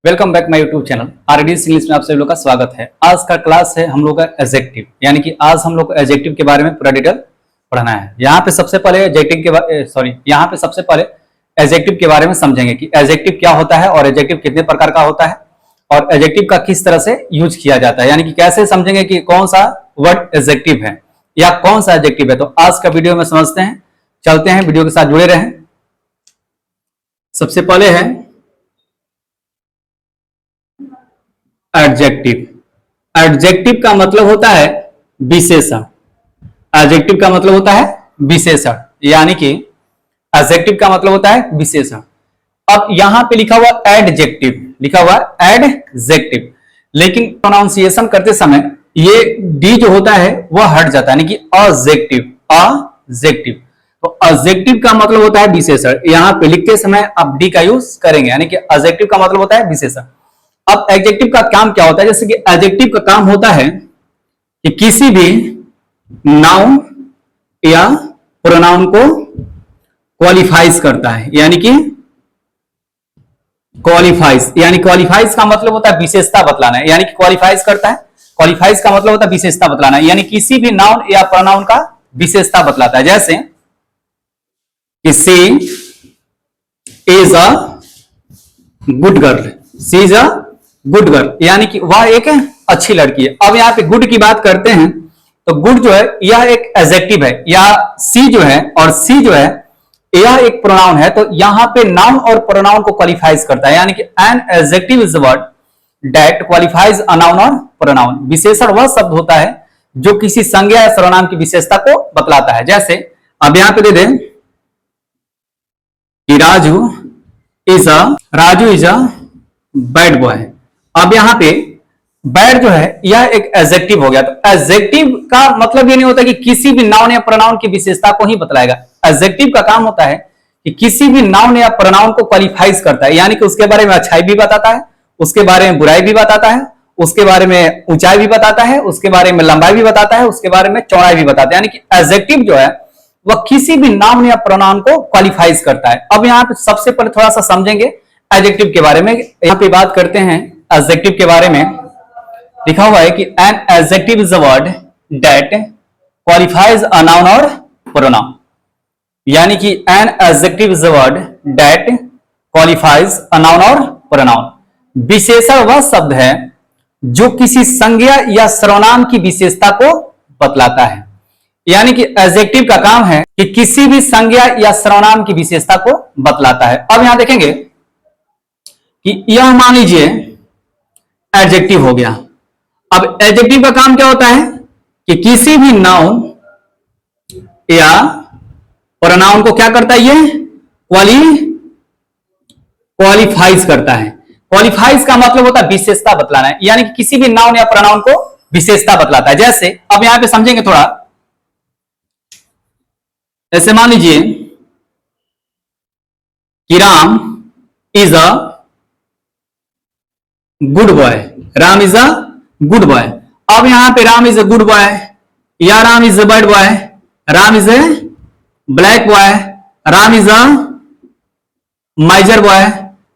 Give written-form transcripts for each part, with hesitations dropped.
Welcome back my YouTube channel RDS English में आप सभी लोग का स्वागत है। आज का क्लास है हम लोग का एडजेक्टिव, यानी कि आज हम लोग को एडजेक्टिव के बारे में पूरा डिटेल पढ़ना है। यहाँ पे सबसे पहले एडजेक्टिव के बारे में समझेंगे कि एडजेक्टिव क्या होता है और एडजेक्टिव कितने प्रकार का होता है और एडजेक्टिव का किस तरह से यूज किया जाता है, यानी कि कैसे समझेंगे कि कौन सा वर्ड एडजेक्टिव है या कौन सा एडजेक्टिव है। तो आज का वीडियो में समझते हैं, चलते हैं, वीडियो के साथ जुड़े रहें। सबसे पहले है एडजेक्टिव। एडजेक्टिव का मतलब होता है विशेषण। एडजेक्टिव का मतलब होता है विशेषण, यानी कि एडजेक्टिव का मतलब होता है विशेषण। अब यहां पे लिखा हुआ एडजेक्टिव, लिखा हुआ एडजेक्टिव, लेकिन प्रोनाउंसिएशन करते समय ये डी जो होता है वह हट जाता है, यानी कि ऑब्जेक्टिव। ऑब्जेक्टिव तो ऑब्जेक्टिव का मतलब होता है विशेषण। यहां पे लिखते समय आप डी का यूज करेंगे, यानी कि ऑब्जेक्टिव का मतलब होता है विशेषण। अब एडजेक्टिव का काम क्या होता है? जैसे कि एडजेक्टिव का काम होता है कि किसी भी नाउन या प्रोनाउन को क्वालिफाइज करता है, यानी कि क्वालिफाइज, यानी क्वालिफाइज का मतलब होता है विशेषता बतलाना है, यानी कि क्वालिफाइज करता है। क्वालिफाइज का मतलब होता है विशेषता बतलाना है, यानी किसी भी नाउन या प्रोनाउन का विशेषता बतलाता है। जैसे she is a good girl, she is a good girl, यानी कि वह एक अच्छी लड़की है। अब यहाँ पे गुड की बात करते हैं तो गुड जो है यह एक एडजेक्टिव है, या सी जो है और सी जो है यह एक प्रोनाउन है। तो यहाँ पे नाउन और प्रोनाउन को क्वालिफाइज करता है, यानी कि an adjective is word that qualifies a noun और प्रोनाउन। विशेषण वह शब्द होता है जो किसी संज्ञा या सर्वनाम की विशेषता को बतलाता है। जैसे अब यहाँ पे दे दें कि Raju is a bad boy. अब यहां पे बैड जो है यह एक एडजेक्टिव हो गया। तो एडजेक्टिव का मतलब ये नहीं होता कि किसी भी नाउन या प्रोनाउन की विशेषता को ही बतलाएगा। एडजेक्टिव का काम होता है कि किसी भी नाउन या प्रोनाउन को क्वालिफाइज करता है, यानी कि उसके बारे में अच्छाई भी बताता है, उसके बारे में बुराई भी बताता है, उसके बारे में ऊंचाई भी बताता है, उसके बारे में लंबाई भी बताता है, उसके बारे में चौड़ाई भी बताता है। यानी कि एडजेक्टिव जो है वह किसी भी नाउन या प्रोनाउन को क्वालिफाइज करता है। अब यहाँ पे सबसे पहले थोड़ा सा समझेंगे एडजेक्टिव के बारे में। यहाँ पे बात करते हैं एडजेक्टिव के बारे में। लिखा हुआ है कि an adjective is a word that qualifies a noun और प्रोनाउन, यानी कि an adjective is a word that qualifies a noun और प्रोनाउन। विशेषण वह शब्द है जो किसी संज्ञा या सर्वनाम की विशेषता को बतलाता है, यानी कि एडजेक्टिव का काम है कि किसी भी संज्ञा या सर्वनाम की विशेषता को बतलाता है। अब यहां देखेंगे कि यह मान लीजिए एडजेक्टिव हो गया। अब एडजेक्टिव का काम क्या होता है कि किसी भी नाउन या प्रोनाउन को क्या करता है? ये क्वालिफाइज करता है। क्वालिफाइज का मतलब होता है विशेषता बतलाना है, यानी कि किसी भी नाउन या प्रोनाउन को विशेषता बतलाता है। जैसे अब यहां पे समझेंगे थोड़ा, ऐसे मान लीजिए कि Ram is a good boy. Ram is a good boy. अब यहां पे Ram is a good boy या Ram is a bad boy, Ram is a black boy, Ram is a miser boy,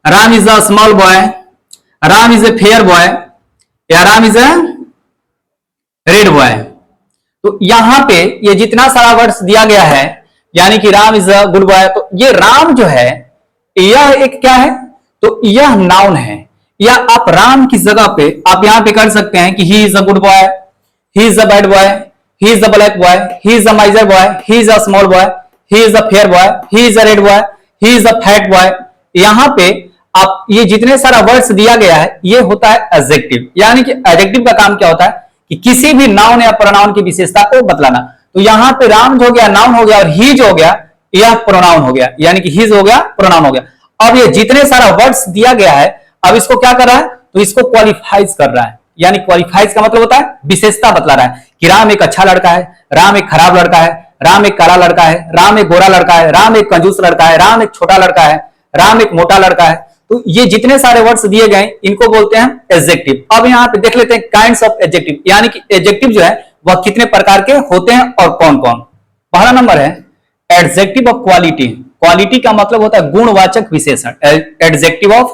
Ram is a small boy, Ram is a fair boy या Ram is a red boy. तो यहां पे ये जितना सारा वर्ड्स दिया गया है, यानी कि Ram is a good boy, तो ये राम जो है यह एक क्या है? तो यह नाउन है। या आप राम की जगह पे आप यहां पे कर सकते हैं कि he is a good boy, he is a bad boy, he is a black boy, he is a miser boy, he is a small boy, he is a fair boy, he is a red boy, he is a fat boy. यहां पे आप ये जितने सारा words दिया गया है ये होता है एडजेक्टिव, यानी कि एडजेक्टिव का काम क्या होता है कि किसी भी नाउन या प्रोनाउन की विशेषता को बतलाना। तो यहां पे राम हो गया नाउन हो गया और हीज हो गया यह प्रोनाउन हो गया, यानी कि हीज हो गया प्रोनाउन हो गया। अब ये जितने सारा वर्ड्स दिया गया है अब इसको क्या कर रहा है? तो इसको क्वालिफाइज कर रहा है, यानी क्वालिफाइज का मतलब होता है विशेषता बतला रहा है कि राम एक अच्छा लड़का है, राम एक खराब लड़का है, राम एक काला लड़का है, राम एक गोरा लड़का है, राम एक कंजूस लड़का है, राम एक छोटा लड़का है, राम एक मोटा लड़का है। तो ये जितने सारे वर्ड्स दिए गए इनको बोलते हैं एडजेक्टिव। अब यहाँ पे देख लेते हैं काइंड्स ऑफ एडजेक्टिव, यानी कि एडजेक्टिव जो है वह कितने प्रकार के होते हैं और कौन कौन। पहला नंबर है एडजेक्टिव ऑफ क्वालिटी। क्वालिटी का मतलब होता है गुणवाचक विशेषण, एडजेक्टिव ऑफ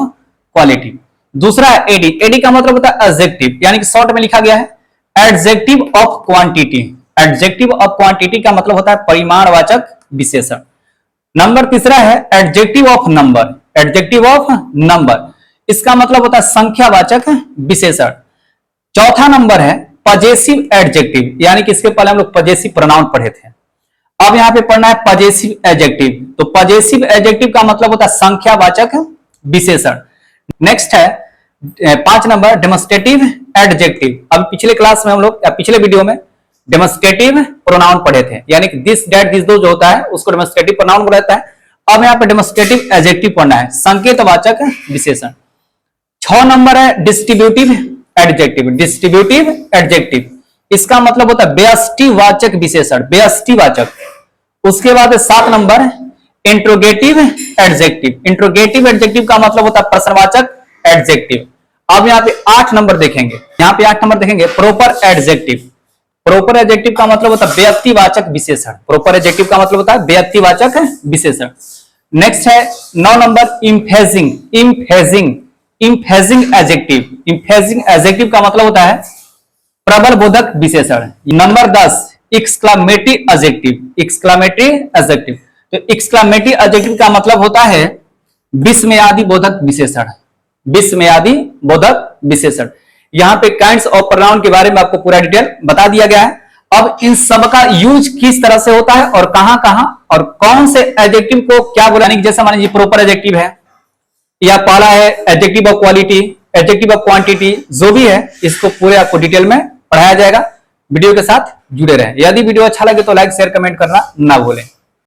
क्वालिटी। दूसरा है एडी। एडी का मतलब होता है एडजेक्टिव, यानी कि शॉर्ट में लिखा गया है adjective of quantity. Adjective of quantity का मतलब होता है परिमाणवाचक विशेषण। नंबर तीसरा है adjective of number. Adjective of number, इसका मतलब होता है संख्यावाचक विशेषण। चौथा नंबर है पजेसिव एडजेक्टिव, यानी कि इसके पहले हम लोग पजेसिव प्रोनाउन पढ़े थे, अब यहां पे पढ़ना है पजेसिव एडजेक्टिव। तो पजेसिव एडजेक्टिव का मतलब होता है संख्यावाचक विशेषण। नेक्स्ट है 5 नंबर डेमोन्स्ट्रेटिव एडजेक्टिव। अब पिछले क्लास में हम लोग या पिछले वीडियो में डेमोन्स्ट्रेटिव प्रोनाउन पढ़े थे, यानी कि दिस दैट दिस दो जो होता है उसको डेमोन्स्ट्रेटिव प्रोनाउन बोला जाता है। अब यहां पे डेमोन्स्ट्रेटिव एडजेक्टिव पढ़ना है, संकेतवाचक विशेषण। 6 नंबर है डिस्ट्रीब्यूटिव एडजेक्टिव। डिस्ट्रीब्यूटिव एडजेक्टिव, इसका मतलब होता है व्यष्टिवाचक विशेषण, व्यष्टिवाचक। उसके बाद 7 number interrogative adjective. Interrogative adjective का मतलब होता है प्रश्नवाचक एडजेक्टिव। अब यहाँ पे 8 नंबर देखेंगे, यहाँ पे 8 नंबर देखेंगे प्रोपर एडजेक्टिव। प्रोपर एडजेक्टिव का मतलब होता है व्यक्तिवाचक विशेषण। प्रोपर एडजेक्टिव का मतलब होता है व्यक्तिवाचक विशेषण। नेक्स्ट है 9 नंबर इम्फेजिंग। इम्फेजिंग, इम्फेजिंग एडजेक्टिव। इम्फेजिंग एडजेक्टिव का मतलब होता है प्रबल बोधक विशेषण। Number 10 exclamatory adjective. Exclamatory adjective, तो एक्सक्लामेटरी एडजेक्टिव का मतलब होता है विस्मयादि बोधक विशेषण। विस्मयादि बोधक विशेषण। यहां पे काइंड्स ऑफ प्रोनाउन के बारे में आपको पूरा डिटेल बता दिया गया है। अब इन सब का यूज किस तरह से होता है और कहां कहां और कौन से एडजेक्टिव को क्या बोला, जैसा मान लीजिए प्रोपर एडजेक्टिव है, या पहला है adjective of quality, adjective of quantity, जो भी है इसको पूरे आपको डिटेल में पढ़ाया जाएगा। वीडियो के साथ जुड़े रहें। यदि वीडियो अच्छा लगे तो लाइक शेयर कमेंट करना ना भूलें।